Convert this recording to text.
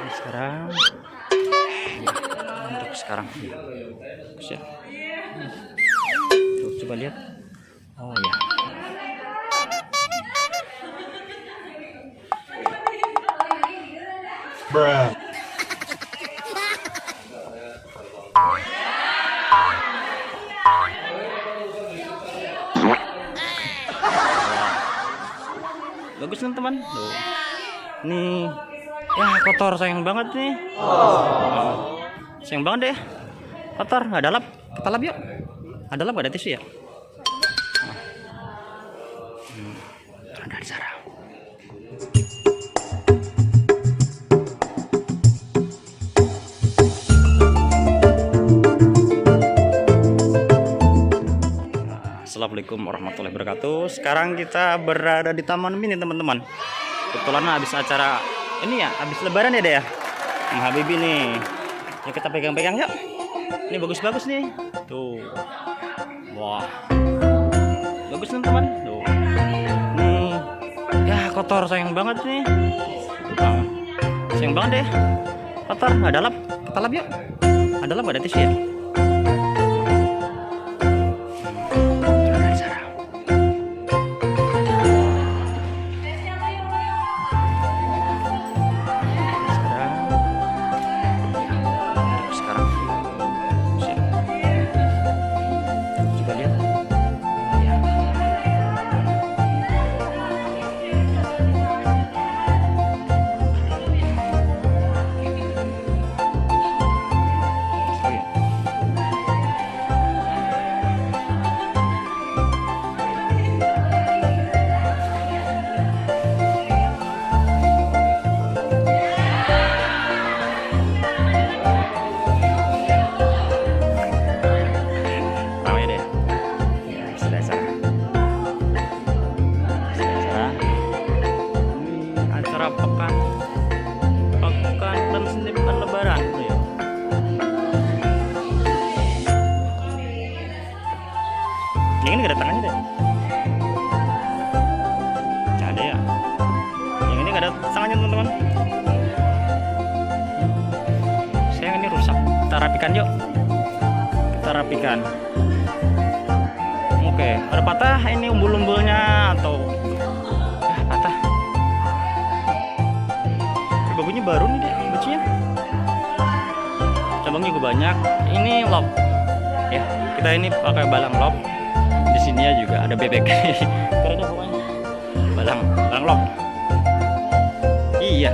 Sekarang untuk sekarang bagus ya. Tuh, coba lihat. Oh ya. Bruh. Bagus teman-teman. Tuh. Nih. Ya kotor, sayang banget nih. Sayang banget deh. Kotor, nggak ada lap. Kita lap yuk. Ada lap, nggak ada tisu ya? Ada di sana. Assalamualaikum warahmatullahi wabarakatuh. Sekarang kita berada di Taman Mini teman-teman. Kebetulan habis acara ini ya, habis lebaran ya deh ya. Sama Habibi nih. Yuk kita pegang-pegang yuk. Ini bagus-bagus nih. Tuh. Wah. Bagus teman-teman. Tuh. Nih. Ya kotor, sayang banget nih. Nah, sayang banget deh. Kotor, nggak ada lap. Kita lap yuk. Ada lap, nggak ada tisu ya? Pekan lebaran tuh ya. Yang ini gak ada tangannya deh. Gak ada ya. Yang ini gak ada tangannya teman-teman. Sayang ini rusak. Kita rapikan yuk. Kita rapikan. Oke, ada patah ini umbul-umbulnya atau patah. Bagunya baru nih deh, bajunya. Cabang juga banyak. Ini lock. Ya, kita ini pakai balang lock. Di sini ya juga ada bebek. Keren ya pokoknya. Balang lock. Iya.